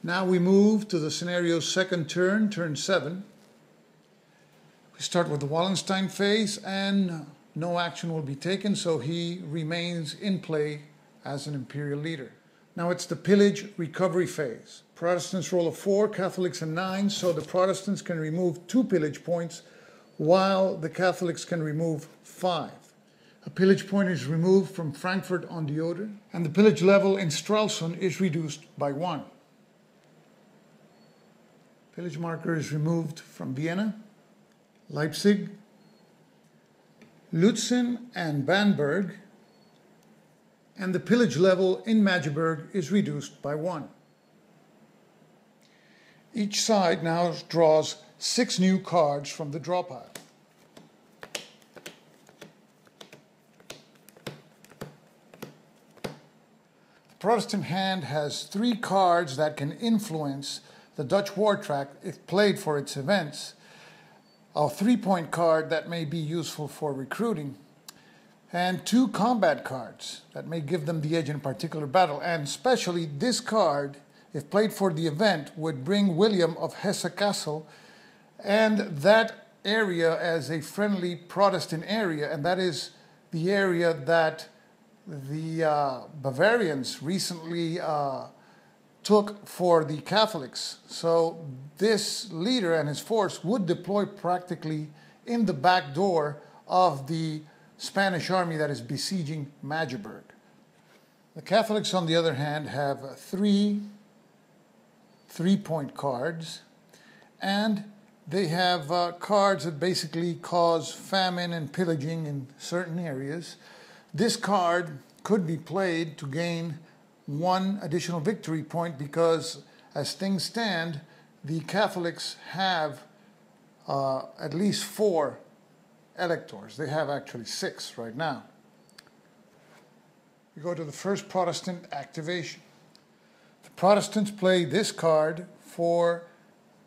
Now we move to the scenario's second turn, turn 7. We start with the Wallenstein phase, and no action will be taken, so he remains in play as an imperial leader. Now it's the Pillage Recovery phase. Protestants roll a 4, Catholics a 9, so the Protestants can remove 2 pillage points, while the Catholics can remove 5. A pillage point is removed from Frankfurt on the Oder, and the pillage level in Stralsund is reduced by 1. Pillage marker is removed from Vienna, Leipzig, Lutzen and Bamberg, and the pillage level in Magdeburg is reduced by 1. Each side now draws 6 new cards from the draw pile. The Protestant hand has 3 cards that can influence the Dutch war track if played for its events. A 3-point card that may be useful for recruiting, and 2 combat cards that may give them the edge in a particular battle. And especially this card, if played for the event, would bring William of Hesse-Kassel and that area as a friendly Protestant area, and that is the area that the Bavarians recently took for the Catholics. So this leader and his force would deploy practically in the back door of the Spanish army that is besieging Magdeburg. The Catholics, on the other hand, have 3 3-point cards, and they have cards that basically cause famine and pillaging in certain areas. This card could be played to gain 1 additional victory point because, as things stand, the Catholics have at least 4 electors. They have actually 6 right now. We go to the first Protestant activation. The Protestants play this card for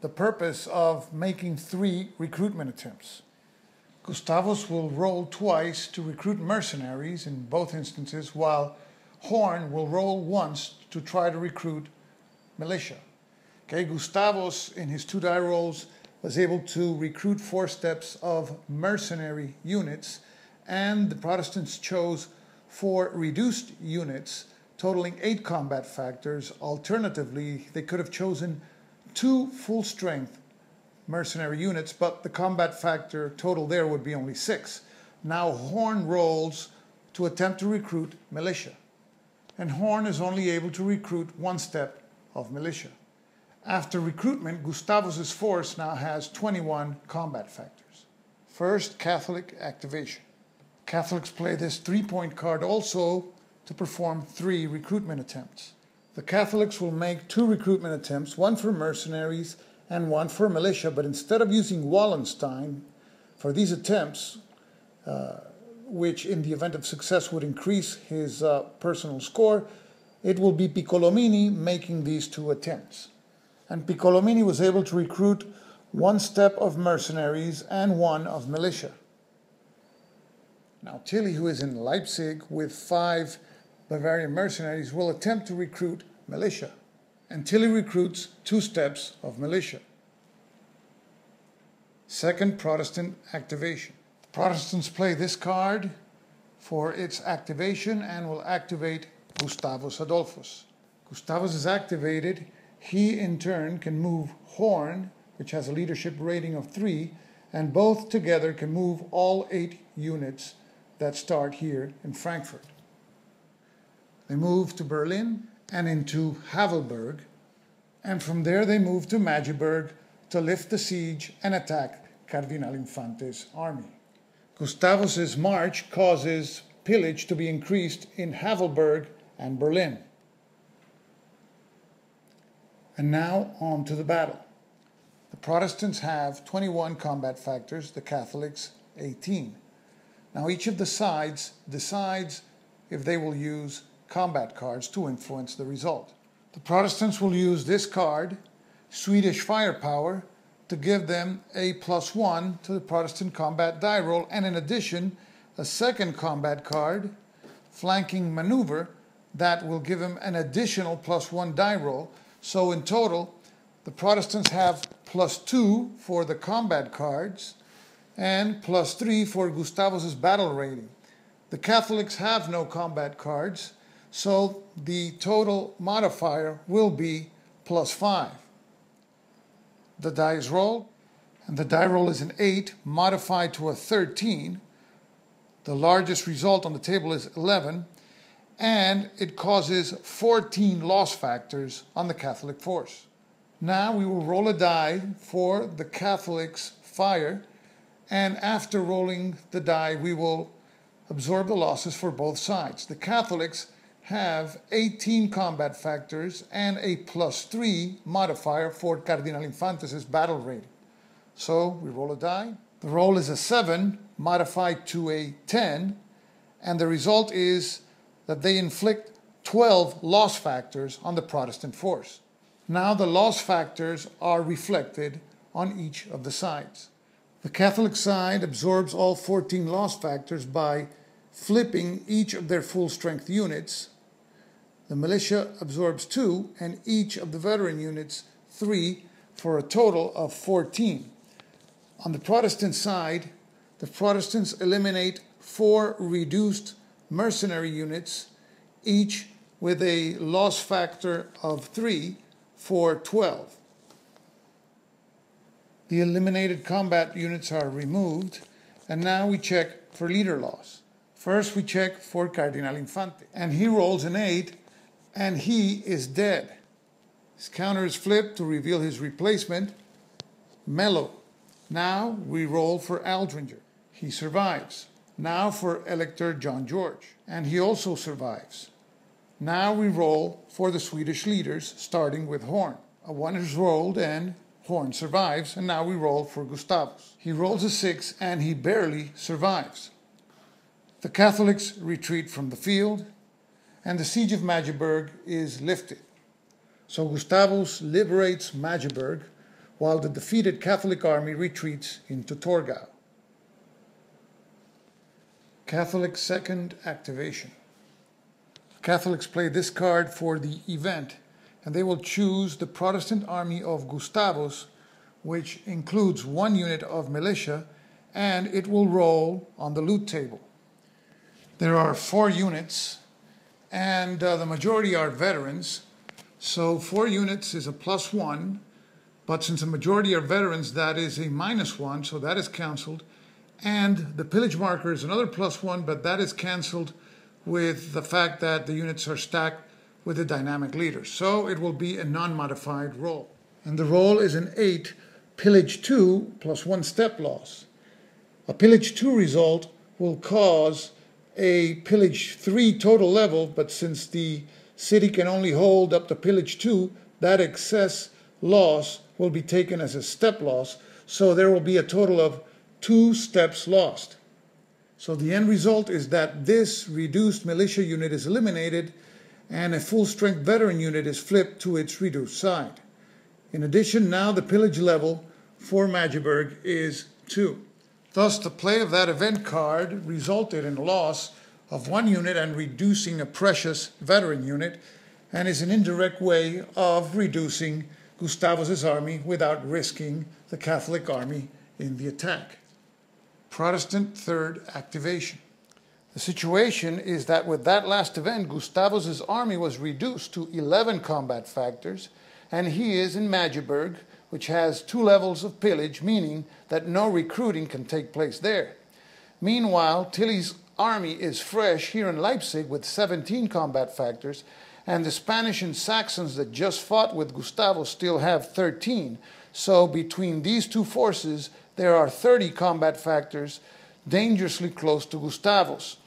the purpose of making 3 recruitment attempts. Gustavus will roll twice to recruit mercenaries in both instances, while Horn will roll once to try to recruit militia. Okay, Gustavus, in his 2 die rolls, was able to recruit 4 steps of mercenary units, and the Protestants chose 4 reduced units, totaling 8 combat factors. Alternatively, they could have chosen 2 full-strength mercenary units, but the combat factor total there would be only 6. Now Horn rolls to attempt to recruit militia, and Horn is only able to recruit 1 step of militia. After recruitment, Gustavus's force now has 21 combat factors. First, Catholic activation. Catholics play this 3-point card also to perform 3 recruitment attempts. The Catholics will make 2 recruitment attempts, 1 for mercenaries and 1 for militia, but instead of using Wallenstein for these attempts, which in the event of success would increase his personal score, it will be Piccolomini making these 2 attempts. And Piccolomini was able to recruit 1 step of mercenaries and 1 of militia. Now Tilly, who is in Leipzig with 5 Bavarian mercenaries, will attempt to recruit militia. And Tilly recruits 2 steps of militia. Second Protestant activation. The Protestants play this card for its activation and will activate Gustavus Adolphus. Gustavus is activated. He, in turn, can move Horn, which has a leadership rating of 3, and both together can move all 8 units that start here in Frankfurt. They move to Berlin and into Havelberg, and from there they move to Magdeburg to lift the siege and attack Cardinal Infante's army. Gustavus's march causes pillage to be increased in Havelberg and Berlin. And now on to the battle. The Protestants have 21 combat factors, the Catholics 18. Now each of the sides decides if they will use combat cards to influence the result. The Protestants will use this card, Swedish Firepower, to give them a +1 to the Protestant combat die roll, and in addition, a second combat card, Flanking Maneuver, that will give him an additional +1 die roll. So in total, the Protestants have +2 for the combat cards and +3 for Gustavus's battle rating. The Catholics have no combat cards, so the total modifier will be +5. The die is rolled, and the die roll is an 8 modified to a 13. The largest result on the table is 11, and it causes 14 loss factors on the Catholic force. Now we will roll a die for the Catholics' fire, and after rolling the die, we will absorb the losses for both sides. The Catholics have 18 combat factors and a +3 modifier for Cardinal Infantes' battle rating. So we roll a die. The roll is a 7 modified to a 10, and the result is that they inflict 12 loss factors on the Protestant force. Now the loss factors are reflected on each of the sides. The Catholic side absorbs all 14 loss factors by flipping each of their full strength units. The militia absorbs 2 and each of the veteran units 3 for a total of 14. On the Protestant side, the Protestants eliminate 4 reduced mercenary units, each with a loss factor of 3 for 12. The eliminated combat units are removed, and now we check for leader loss. First we check for Cardinal Infante, and he rolls an 8, and he is dead. His counter is flipped to reveal his replacement, Mello. Now we roll for Aldringer. He survives. Now for Elector John George, and he also survives. Now we roll for the Swedish leaders, starting with Horn. A 1 is rolled and Horn survives, and now we roll for Gustavus. He rolls a 6 and he barely survives. The Catholics retreat from the field, and the siege of Magdeburg is lifted. So Gustavus liberates Magdeburg, while the defeated Catholic army retreats into Torgul. Catholic Second Activation. Catholics play this card for the event, and they will choose the Protestant army of Gustavus, which includes 1 unit of militia, and it will roll on the loot table. There are 4 units, and the majority are veterans, so 4 units is a +1, but since the majority are veterans, that is a -1, so that is cancelled, and the pillage marker is another +1, but that is cancelled with the fact that the units are stacked with the dynamic leaders. So it will be a non-modified roll. And the roll is an 8, pillage 2 +1 step loss. A pillage 2 result will cause a pillage 3 total level, but since the city can only hold up to pillage 2, that excess loss will be taken as a step loss, so there will be a total of 2 steps lost. So the end result is that this reduced militia unit is eliminated and a full-strength veteran unit is flipped to its reduced side. In addition, now the pillage level for Magdeburg is 2. Thus, the play of that event card resulted in a loss of 1 unit and reducing a precious veteran unit, and is an indirect way of reducing Gustavus's army without risking the Catholic army in the attack. Protestant Third Activation. The situation is that with that last event, Gustavus's army was reduced to 11 combat factors, and he is in Magdeburg, which has 2 levels of pillage, meaning that no recruiting can take place there. Meanwhile, Tilly's army is fresh here in Leipzig with 17 combat factors, and the Spanish and Saxons that just fought with Gustavus still have 13. So between these 2 forces, there are 30 combat factors dangerously close to Gustavus.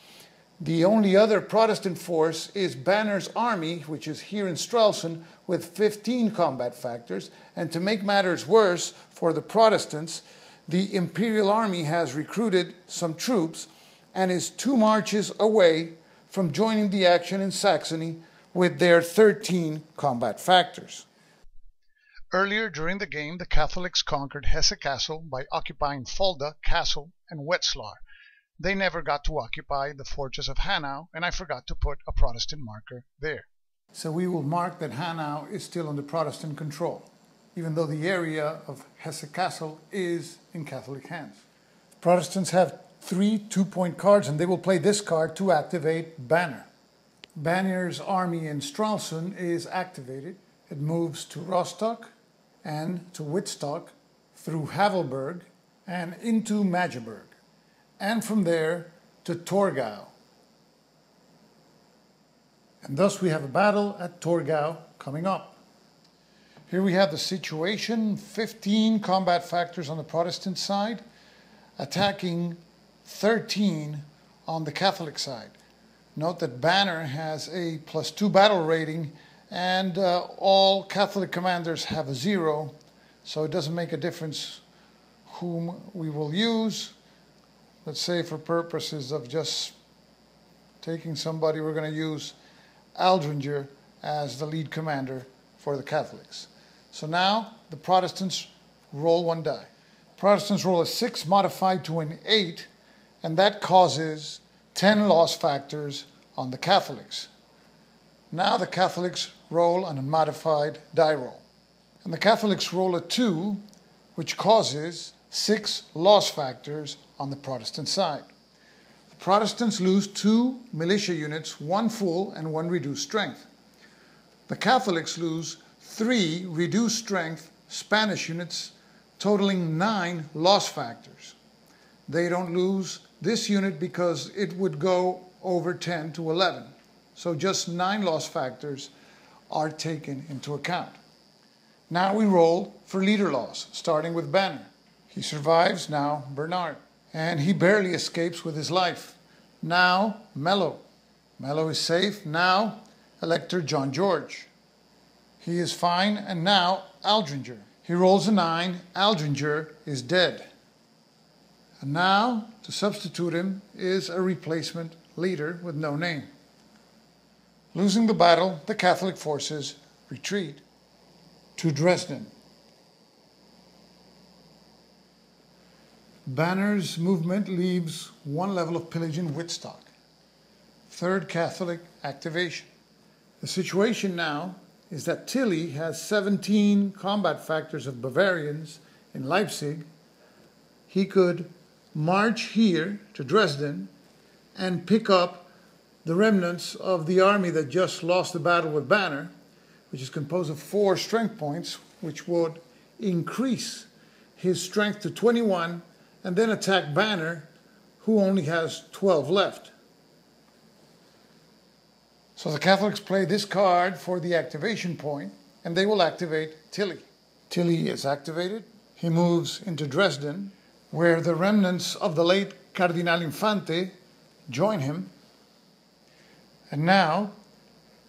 The only other Protestant force is Banner's army, which is here in Stralsund, with 15 combat factors. And to make matters worse for the Protestants, the Imperial Army has recruited some troops and is 2 marches away from joining the action in Saxony with their 13 combat factors. Earlier during the game, the Catholics conquered Hesse Castle by occupying Fulda, Castle, and Wetzlar. They never got to occupy the fortress of Hanau, and I forgot to put a Protestant marker there. So we will mark that Hanau is still under Protestant control, even though the area of Hesse Castle is in Catholic hands. Protestants have 3 2-point cards, and they will play this card to activate Banner. Banner's army in Stralsund is activated. It moves to Rostock and to Wittstock through Havelberg and into Magdeburg, and from there to Torgau. And thus we have a battle at Torgau coming up. Here we have the situation: 15 combat factors on the Protestant side, attacking 13 on the Catholic side. Note that Banner has a +2 battle rating, and all Catholic commanders have a 0, so it doesn't make a difference whom we will use. Let's say for purposes of just taking somebody, we're going to use Aldringer as the lead commander for the Catholics. So now the Protestants roll 1 die. Protestants roll a 6 modified to an 8, and that causes 10 loss factors on the Catholics. Now the Catholics roll an unmodified die roll. And the Catholics roll a 2, which causes 6 loss factors on the Protestant side. The Protestants lose 2 militia units, 1 full and 1 reduced strength. The Catholics lose 3 reduced strength Spanish units, totaling 9 loss factors. They don't lose this unit because it would go over 10 to 11. So just 9 loss factors are taken into account. Now we roll for leader loss, starting with Banner. He survives now Bernard, and he barely escapes with his life. Now Mello. Mello is safe. Now Elector John George. He is fine, and now Aldringer. He rolls a 9. Aldringer is dead. And now, to substitute him, is a replacement leader with no name. Losing the battle, the Catholic forces retreat to Dresden. Banner's movement leaves 1 level of pillage in Wittstock. 3rd Catholic activation. The situation now is that Tilly has 17 combat factors of Bavarians in Leipzig. He could march here to Dresden and pick up the remnants of the army that just lost the battle with Banner, which is composed of 4 strength points, which would increase his strength to 21, and then attack Banner, who only has 12 left. So the Catholics play this card for the activation point, and they will activate Tilly. Tilly is activated. He moves into Dresden, where the remnants of the late Cardinal Infante join him. And now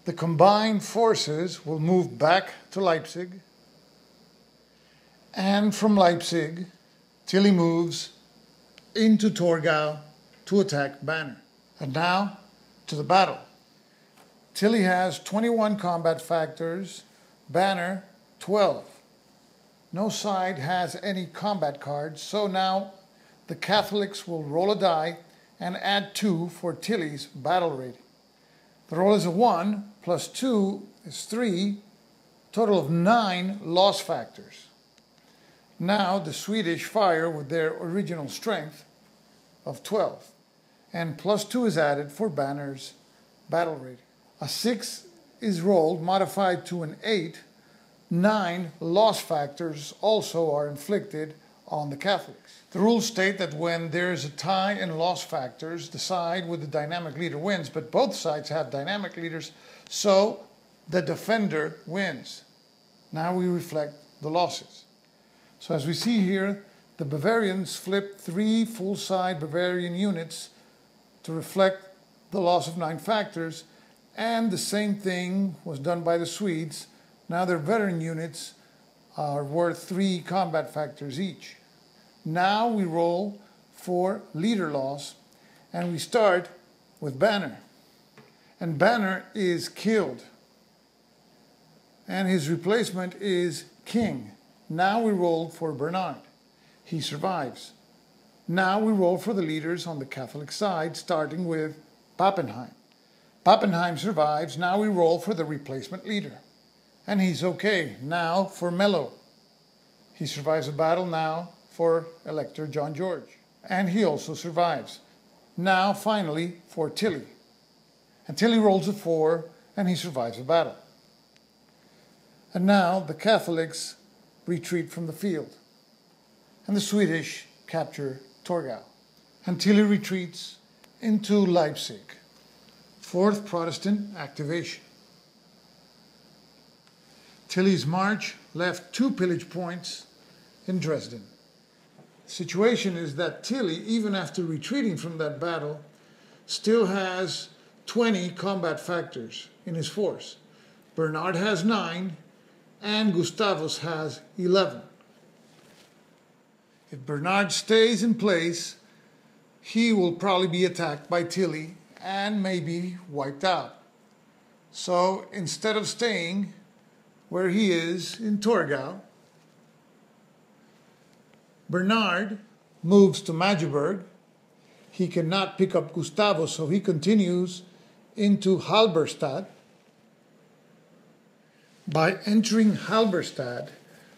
the combined forces will move back to Leipzig. And from Leipzig, Tilly moves into Torgau to attack Banner. And now to the battle. Tilly has 21 combat factors, Banner 12. No side has any combat cards, so now the Catholics will roll a die and add 2 for Tilly's battle rating. The roll is a 1, plus 2 is 3, total of 9 loss factors. Now the Swedish fire with their original strength of 12, and plus 2 is added for Banner's battle rating. A 6 is rolled, modified to an 8. 9 loss factors also are inflicted on the Catholics. The rules state that when there's a tie in loss factors, the side with the dynamic leader wins, but both sides have dynamic leaders, so the defender wins. Now we reflect the losses. So as we see here, the Bavarians flipped 3 full-side Bavarian units to reflect the loss of 9 factors, and the same thing was done by the Swedes. Now their veteran units are worth 3 combat factors each. Now we roll for leader loss, and we start with Banner. And Banner is killed. And his replacement is King. Now we roll for Bernard. He survives. Now we roll for the leaders on the Catholic side, starting with Pappenheim. Pappenheim survives. Now we roll for the replacement leader. And he's okay. Now for Mello. He survives a battle now for Elector John George. And he also survives. Now, finally, for Tilly. And Tilly rolls a 4, and he survives a battle. And now the Catholics retreat from the field. And the Swedish capture Torgul. And Tilly retreats into Leipzig. Fourth Protestant activation. Tilly's march left 2 pillage points in Dresden. The situation is that Tilly, even after retreating from that battle, still has 20 combat factors in his force. Bernard has 9, and Gustavus has 11. If Bernard stays in place, he will probably be attacked by Tilly and may be wiped out. So instead of staying where he is in Torgau, Bernard moves to Magdeburg. He cannot pick up Gustavus, so he continues into Halberstadt. By entering Halberstadt,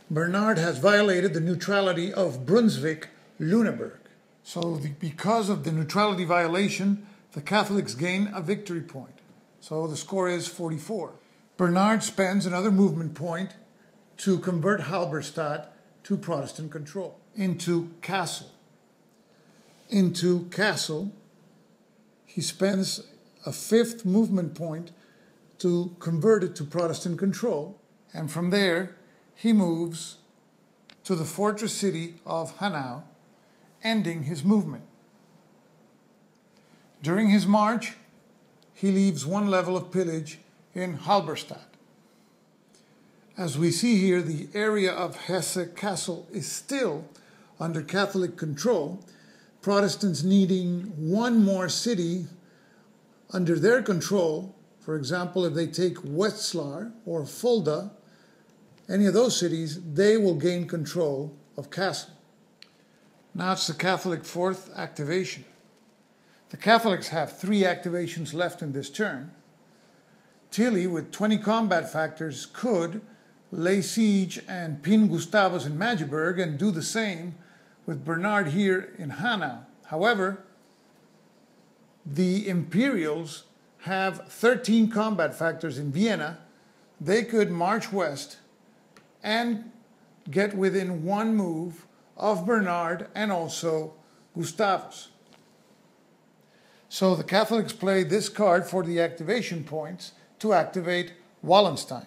Bernard has violated the neutrality of Brunswick-Lüneburg. So because of the neutrality violation, the Catholics gain a victory point. So the score is 44. Bernard spends another movement point to convert Halberstadt to Protestant control. Into Kassel. Into Kassel, he spends a 5th movement point to convert it to Protestant control. And from there, he moves to the fortress city of Hanau, ending his movement. During his march, he leaves 1 level of pillage in Halberstadt. As we see here, the area of Hesse-Kassel is still under Catholic control, Protestants needing 1 more city under their control. For example, if they take Wetzlar or Fulda, any of those cities, they will gain control of Kassel. Now it's the Catholic 4th activation. The Catholics have 3 activations left in this turn. Tilly, with 20 combat factors, could lay siege and pin Gustavus in Magdeburg and do the same with Bernard here in Hanau. However, the Imperials have 13 combat factors in Vienna. They could march west and get within 1 move of Bernard and also Gustavus. So the Catholics play this card for the activation points to activate Wallenstein.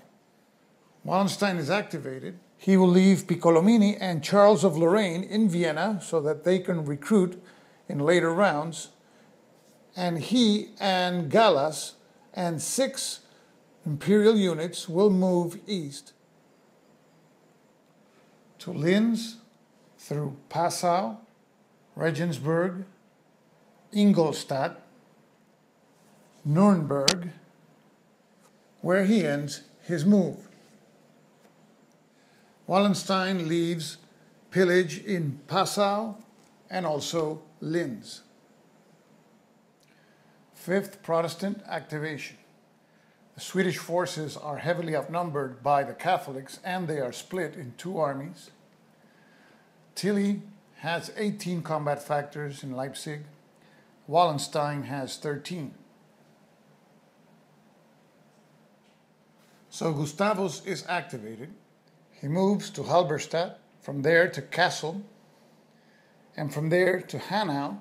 Wallenstein is activated. He will leave Piccolomini and Charles of Lorraine in Vienna so that they can recruit in later rounds. And he and Gallas and 6 imperial units will move east to Linz, through Passau, Regensburg, Ingolstadt, Nuremberg, where he ends his move. Wallenstein leaves pillage in Passau and also Linz. 5th Protestant activation. The Swedish forces are heavily outnumbered by the Catholics and they are split in 2 armies. Tilly has 18 combat factors in Leipzig. Wallenstein has 13. So Gustavus is activated. He moves to Halberstadt, from there to Kassel, and from there to Hanau,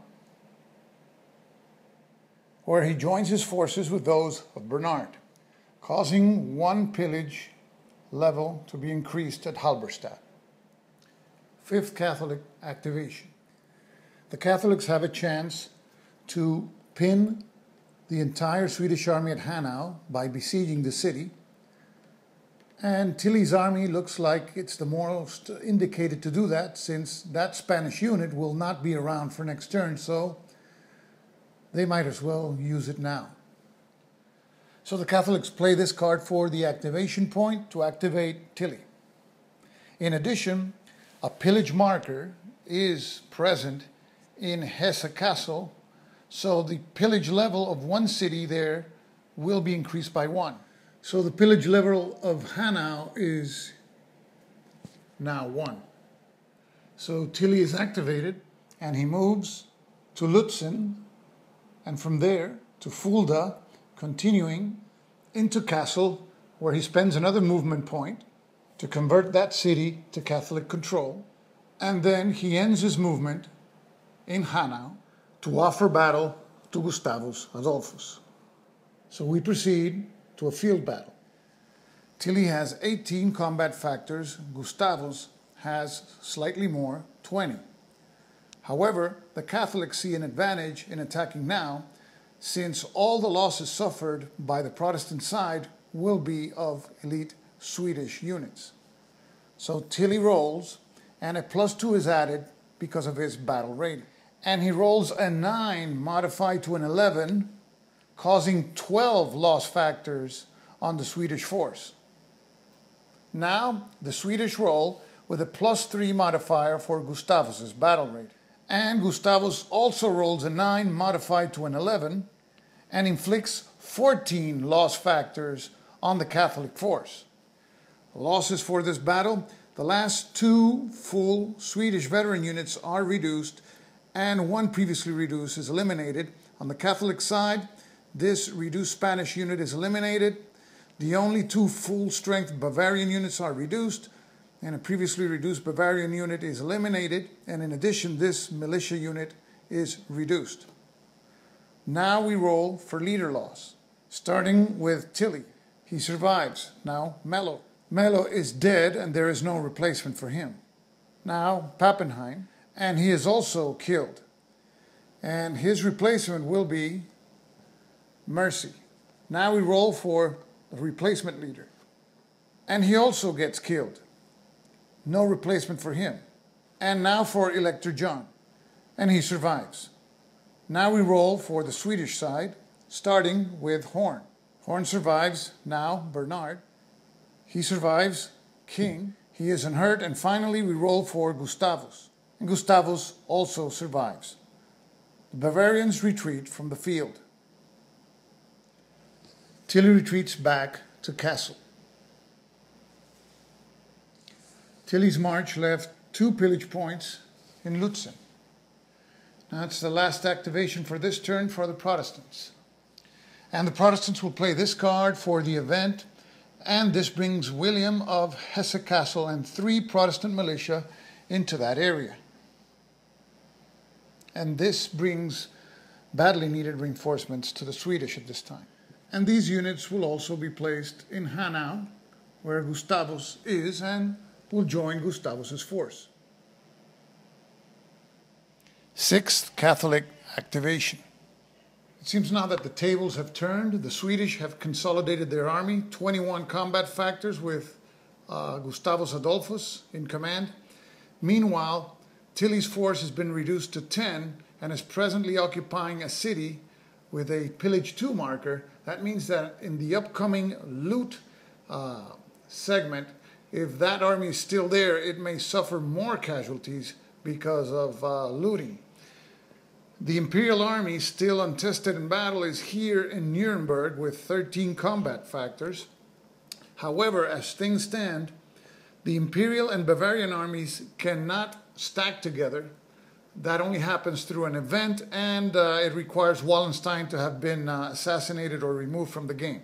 where he joins his forces with those of Bernard, causing 1 pillage level to be increased at Halberstadt. 5th Catholic activation. The Catholics have a chance to pin the entire Swedish army at Hanau by besieging the city. And Tilly's army looks like it's the most indicated to do that, since that Spanish unit will not be around for next turn, so they might as well use it now. So the Catholics play this card for the activation point to activate Tilly. In addition, a pillage marker is present in Hesse-Kassel, so the pillage level of 1 city there will be increased by 1. So the pillage level of Hanau is now 1. So Tilly is activated and he moves to Lutzen and from there to Fulda, continuing into Kassel, where he spends another movement point to convert that city to Catholic control. And then he ends his movement in Hanau to offer battle to Gustavus Adolphus. So we proceed to a field battle. Tilly has 18 combat factors, Gustavus has slightly more, 20. However, the Catholics see an advantage in attacking now, since all the losses suffered by the Protestant side will be of elite Swedish units. So Tilly rolls, and a +2 is added because of his battle rating. And he rolls a 9 modified to an 11, causing 12 loss factors on the Swedish force. Now, the Swedish roll with a +3 modifier for Gustavus's battle rate. And Gustavus also rolls a 9 modified to an 11 and inflicts 14 loss factors on the Catholic force. Losses for this battle: the last 2 full Swedish veteran units are reduced and 1 previously reduced is eliminated. On the Catholic side, this reduced Spanish unit is eliminated. The only 2 full-strength Bavarian units are reduced, and a previously reduced Bavarian unit is eliminated, and in addition, this militia unit is reduced. Now we roll for leader loss, starting with Tilly. He survives. Now Mello. Mello is dead, and there is no replacement for him. Now Pappenheim, and he is also killed. And his replacement will be Mercy. Now we roll for the replacement leader. And he also gets killed. No replacement for him. And now for Elector John. And he survives. Now we roll for the Swedish side, starting with Horn. Horn survives. Now Bernard. He survives. King. He is unhurt. And finally we roll for Gustavus. And Gustavus also survives. The Bavarians retreat from the field. Tilly retreats back to Kassel. Tilly's march left 2 pillage points in Lutzen. Now it's the last activation for this turn for the Protestants. And the Protestants will play this card for the event, and this brings William of Hesse-Kassel and 3 Protestant militia into that area. And this brings badly needed reinforcements to the Swedish at this time. And these units will also be placed in Hanau, where Gustavus is, and will join Gustavus's force. 6th Catholic activation. It seems now that the tables have turned. The Swedish have consolidated their army, 21 combat factors with Gustavus Adolphus in command. Meanwhile, Tilly's force has been reduced to 10 and is presently occupying a city with a pillage 2 marker. That means that in the upcoming loot segment, if that army is still there, it may suffer more casualties because of looting. The Imperial Army, still untested in battle, is here in Nuremberg with 13 combat factors. However, as things stand, the Imperial and Bavarian armies cannot stack together. That only happens through an event, and it requires Wallenstein to have been assassinated or removed from the game.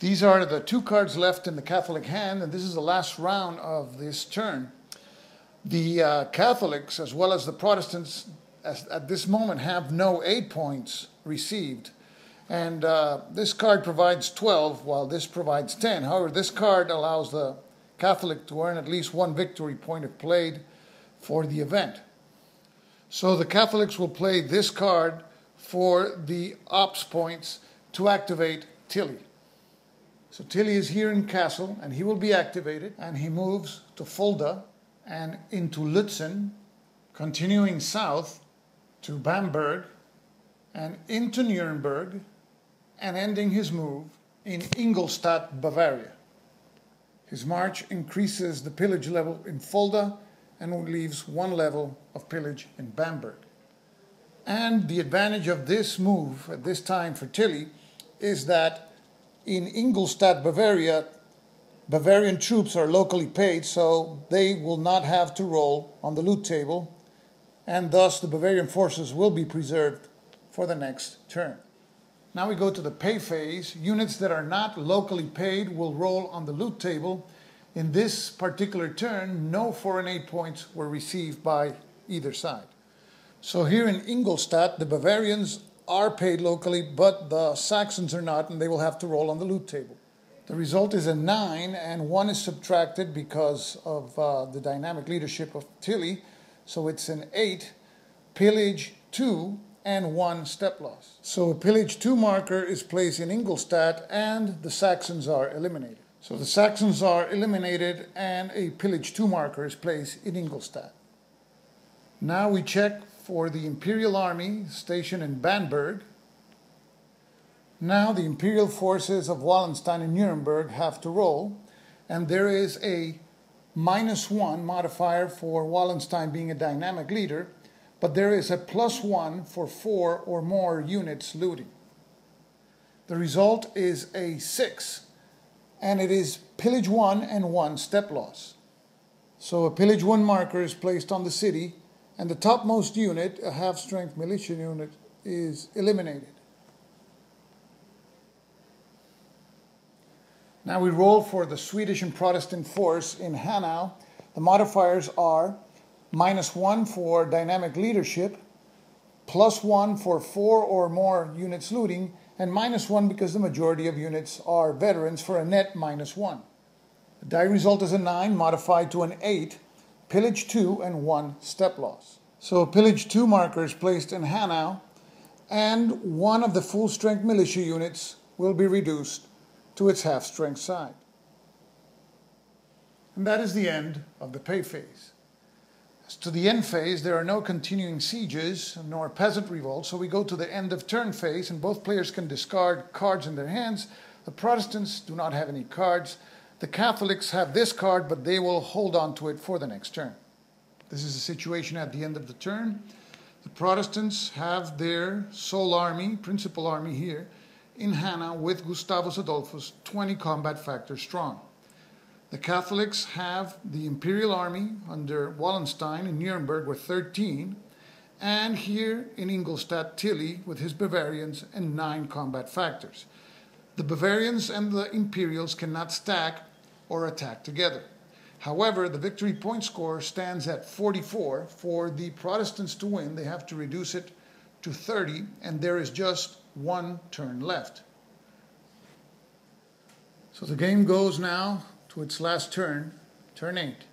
These are the 2 cards left in the Catholic hand, and this is the last round of this turn. The Catholics, as well as the Protestants, at this moment have no 8 points received. And this card provides 12, while this provides 10. However, this card allows the Catholic to earn at least 1 victory point if played for the event. So the Catholics will play this card for the ops points to activate Tilly. So Tilly is here in Kassel, and he will be activated, and he moves to Fulda and into Lutzen, continuing south to Bamberg and into Nuremberg, and ending his move in Ingolstadt, Bavaria. His march increases the pillage level in Fulda and leaves 1 level of pillage in Bamberg. And the advantage of this move at this time for Tilly is that in Ingolstadt, Bavaria, Bavarian troops are locally paid, so they will not have to roll on the loot table, and thus the Bavarian forces will be preserved for the next turn. Now we go to the pay phase. Units that are not locally paid will roll on the loot table. In this particular turn, no foreign aid points were received by either side. So here in Ingolstadt, the Bavarians are paid locally, but the Saxons are not, and they will have to roll on the loot table. The result is a 9, and 1 is subtracted because of the dynamic leadership of Tilly. So it's an 8, pillage 2, and 1 step loss. So a pillage 2 marker is placed in Ingolstadt, and the Saxons are eliminated. So the Saxons are eliminated, and a pillage 2 marker is placed in Ingolstadt. Now we check for the Imperial Army stationed in Bamberg. Now the Imperial forces of Wallenstein and Nuremberg have to roll, and there is a -1 modifier for Wallenstein being a dynamic leader, but there is a +1 for 4 or more units looting. The result is a 6, and it is pillage 1 and 1 step loss. So a pillage 1 marker is placed on the city, and the topmost unit, a half-strength militia unit, is eliminated. Now we roll for the Swedish and Protestant force in Hanau. The modifiers are -1 for dynamic leadership, +1 for 4 or more units looting, and -1 because the majority of units are veterans for a net -1. The die result is a 9 modified to an 8, pillage 2 and 1 step loss. So a pillage 2 marker is placed in Hanau, and one of the full-strength militia units will be reduced to its half-strength side. And that is the end of the pay phase. As to the end phase, there are no continuing sieges nor peasant revolts, so we go to the end of turn phase, and both players can discard cards in their hands. The Protestants do not have any cards. The Catholics have this card, but they will hold on to it for the next turn. This is the situation at the end of the turn. The Protestants have their sole army, principal army here, in Hanau with Gustavus Adolphus, 20 combat factors strong. The Catholics have the Imperial Army under Wallenstein in Nuremberg with 13, and here in Ingolstadt, Tilly with his Bavarians and 9 combat factors. The Bavarians and the Imperials cannot stack or attack together. However, the victory point score stands at 44. For the Protestants to win, they have to reduce it to 30, and there is just 1 turn left. So the game goes now to its last turn, turn 8.